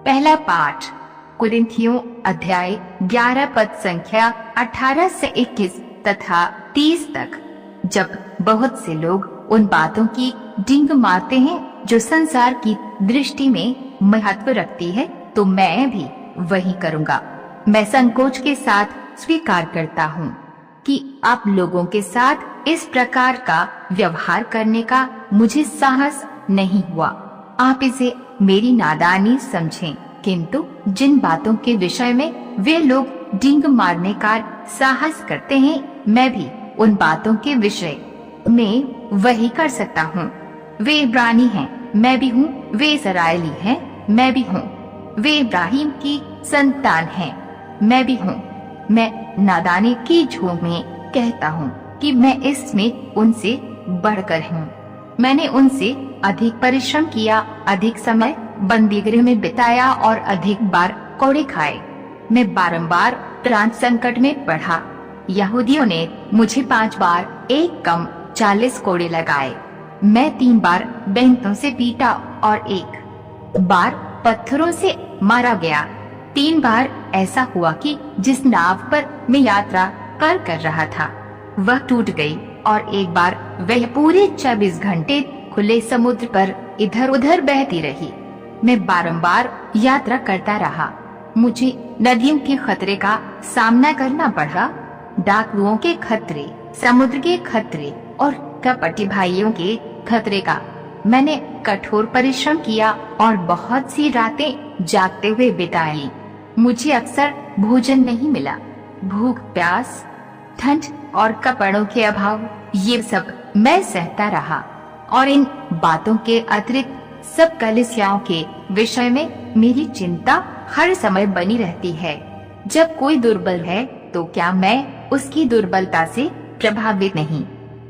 पहला पाठ कुरिन्थियों अध्याय 11 पद संख्या 18 से 21 तथा 30 तक। जब बहुत से लोग उन बातों की डिंग मारते हैं जो संसार की दृष्टि में महत्व रखती है, तो मैं भी वही करूँगा। मैं संकोच के साथ स्वीकार करता हूँ कि आप लोगों के साथ इस प्रकार का व्यवहार करने का मुझे साहस नहीं हुआ। आप इसे मेरी नादानी समझें, किंतु जिन बातों के विषय में वे लोग डिंग मारने का साहस करते हैं, मैं भी उन बातों के विषय में वही कर सकता हूँ। वे इब्रानी हैं, मैं भी हूँ। वे इस्राएली हैं, मैं भी हूँ। वे इब्राहिम की संतान हैं, मैं भी हूँ। मैं नादानी की झोंक में कहता हूँ कि मैं इसमें उनसे बढ़कर हूँ। मैंने उनसे अधिक परिश्रम किया, अधिक समय बंदी गृह में बिताया और अधिक बार कोड़े खाए। मैं बारंबार प्राण संकट में पड़ा। यहूदियों ने मुझे 5 बार एक कम 40 कोड़े लगाए। मैं 3 बार बैंतों से पीटा और 1 बार पत्थरों से मारा गया। 3 बार ऐसा हुआ कि जिस नाव पर मैं यात्रा कर रहा था वह टूट गई, और 1 बार वह पूरे 24 घंटे खुले समुद्र पर इधर उधर बहती रही। मैं बारंबार यात्रा करता रहा। मुझे नदियों के खतरे का सामना करना पड़ा, डाकुओं के खतरे, समुद्र के खतरे और कपटी भाइयों के खतरे का। मैंने कठोर परिश्रम किया और बहुत सी रातें जागते हुए बिताई। मुझे अक्सर भोजन नहीं मिला। भूख, प्यास, ठंड और कपड़ों के अभाव, ये सब मैं सहता रहा। और इन बातों के अतिरिक्त सब कलीसियाओं के विषय में मेरी चिंता हर समय बनी रहती है। जब कोई दुर्बल है तो क्या मैं उसकी दुर्बलता से प्रभावित नहीं?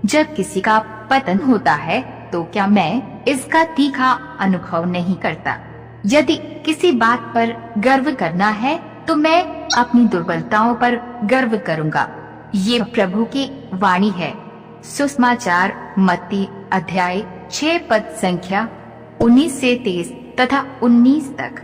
जब किसी का पतन होता है तो क्या मैं इसका तीखा अनुभव नहीं करता? यदि किसी बात पर गर्व करना है तो मैं अपनी दुर्बलताओं पर गर्व करूंगा। ये प्रभु की वाणी है। सुसमाचार मत्ती अध्याय 6 पद संख्या 19 से 23 तथा 19 तक।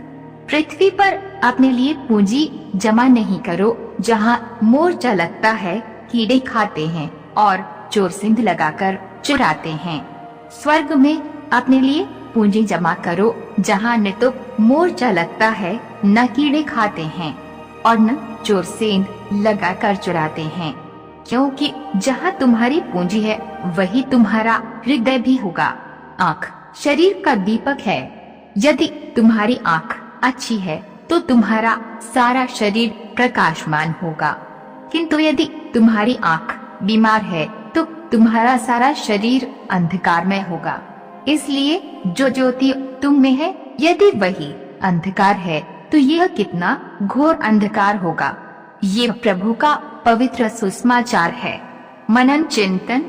पृथ्वी पर अपने लिए पूंजी जमा नहीं करो, जहाँ मोर्चा लगता है, कीड़े खाते हैं और चोर सिंध लगाकर चुराते हैं। स्वर्ग में अपने लिए पूंजी जमा करो, जहाँ न तो मोर्चा लगता है, न कीड़े खाते हैं और न चोर सेंध लगाकर चुराते हैं। क्योंकि जहाँ तुम्हारी पूंजी है वही तुम्हारा हृदय भी होगा। आँख शरीर का दीपक है। यदि तुम्हारी आँख अच्छी है तो तुम्हारा सारा शरीर प्रकाशमान होगा, किंतु यदि तुम्हारी आँख बीमार है तो तुम्हारा सारा शरीर अंधकारमय होगा। इसलिए जो ज्योति तुम में है, यदि वही अंधकार है तो यह कितना घोर अंधकार होगा। ये प्रभु का पवित्र सुसमाचार है। मनन चिंतन।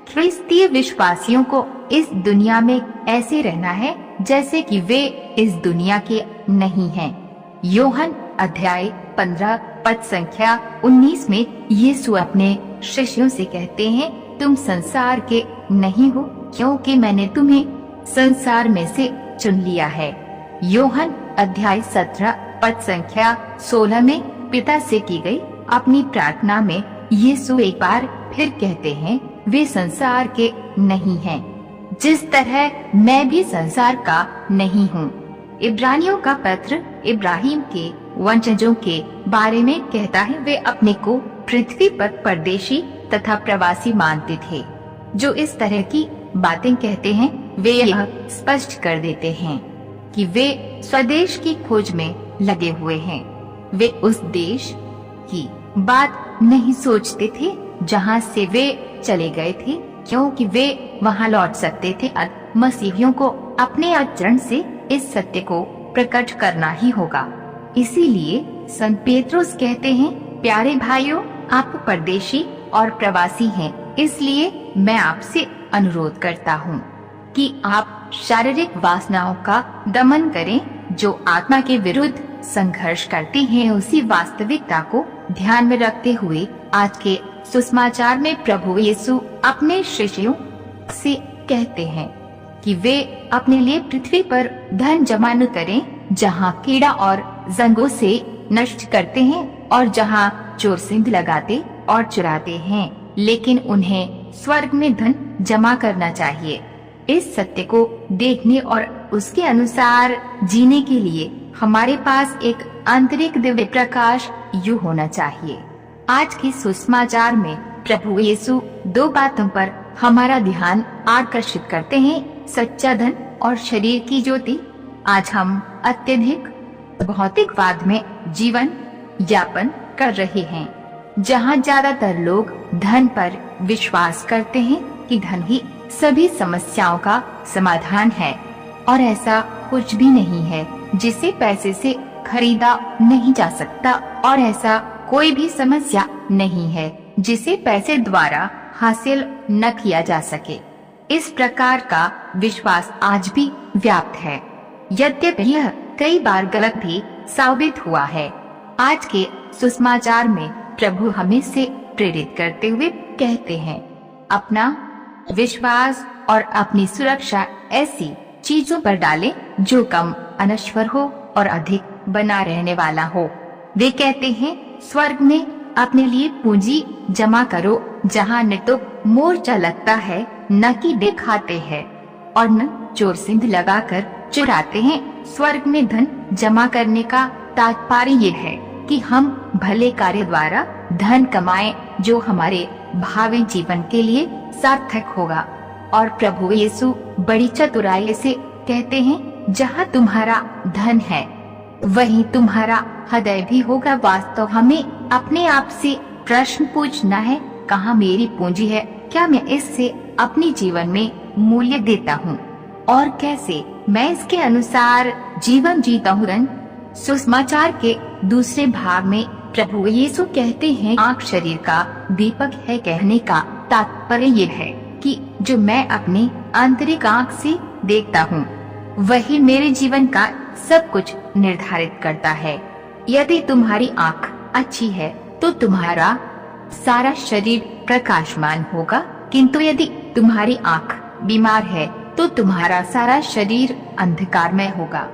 ख्रिस्तीय विश्वासियों को इस दुनिया में ऐसे रहना है जैसे कि वे इस दुनिया के नहीं हैं। योहन अध्याय 15 पद संख्या 19 में यीशु अपने शिष्यों से कहते हैं, तुम संसार के नहीं हो, क्योंकि मैंने तुम्हें संसार में से चुन लिया है। योहन अध्याय 17 पद संख्या 16 में पिता से की गई अपनी प्रार्थना में यीशु एक बार फिर कहते हैं, वे संसार के नहीं हैं, जिस तरह मैं भी संसार का नहीं हूँ। इब्रानियों का पत्र इब्राहिम के वंशजों के बारे में कहता है, वे अपने को पृथ्वी पर परदेशी तथा प्रवासी मानते थे। जो इस तरह की बातें कहते हैं वे यह स्पष्ट कर देते हैं कि वे स्वदेश की खोज में लगे हुए हैं। वे उस देश की बात नहीं सोचते थे जहाँ से वे चले गए थे, क्योंकि वे वहाँ लौट सकते थे। मसीहियों को अपने आचरण से इस सत्य को प्रकट करना ही होगा। इसीलिए संत पेत्रुस कहते हैं, प्यारे भाइयों, आप परदेशी और प्रवासी हैं, इसलिए मैं आपसे अनुरोध करता हूँ कि आप शारीरिक वासनाओं का दमन करें जो आत्मा के विरुद्ध संघर्ष करती हैं। उसी वास्तविकता को ध्यान में रखते हुए आज के सुसमाचार में प्रभु यीशु अपने शिष्यों से कहते हैं कि वे अपने लिए पृथ्वी पर धन जमा न करें जहाँ कीड़ा और जंगों से नष्ट करते हैं और जहाँ चोर सिंध लगाते और चुराते हैं, लेकिन उन्हें स्वर्ग में धन जमा करना चाहिए। इस सत्य को देखने और उसके अनुसार जीने के लिए हमारे पास एक आंतरिक दिव्य प्रकाश यू होना चाहिए। आज के सुसमाचार में प्रभु यीशु दो बातों पर हमारा ध्यान आकर्षित करते हैं, सच्चा धन और शरीर की ज्योति। आज हम अत्यधिक भौतिकवाद में जीवन यापन कर रहे हैं, जहां ज्यादातर लोग धन पर विश्वास करते हैं कि धन ही सभी समस्याओं का समाधान है, और ऐसा कुछ भी नहीं है जिसे पैसे से खरीदा नहीं जा सकता, और ऐसा कोई भी समस्या नहीं है जिसे पैसे द्वारा हासिल न किया जा सके। इस प्रकार का विश्वास आज भी व्याप्त है, यद्यपि यह कई बार गलत भी साबित हुआ है। आज के सुसमाचार में प्रभु हमें से प्रेरित करते हुए कहते हैं, अपना विश्वास और अपनी सुरक्षा ऐसी चीजों पर डालें जो कम अनश्वर हो और अधिक बना रहने वाला हो। वे कहते हैं, स्वर्ग में अपने लिए पूंजी जमा करो, जहाँ न तो मोर्चा लगता है, न कि दिखाते हैं, और न चोर सिंध लगाकर चुराते हैं। स्वर्ग में धन जमा करने का तात्पर्य ये है कि हम भले कार्य द्वारा धन कमाएं जो हमारे भावी जीवन के लिए सार्थक होगा। और प्रभु यीशु बड़ी चतुराई से कहते हैं, जहाँ तुम्हारा धन है वहीं तुम्हारा हृदय भी होगा। वास्तव हमें अपने आप से प्रश्न पूछना है, कहाँ मेरी पूंजी है? क्या मैं इससे अपने जीवन में मूल्य देता हूँ, और कैसे मैं इसके अनुसार जीवन जीता हूँ? सुसमाचार के दूसरे भाग में प्रभु यीशु कहते हैं, आँख शरीर का दीपक है। कहने का तात्पर्य ये है कि जो मैं अपनी आंतरिक आँख से देखता हूँ वही मेरे जीवन का सब कुछ निर्धारित करता है। यदि तुम्हारी आँख अच्छी है तो तुम्हारा सारा शरीर प्रकाशमान होगा, किंतु यदि तुम्हारी आँख बीमार है तो तुम्हारा सारा शरीर अंधकारमय होगा।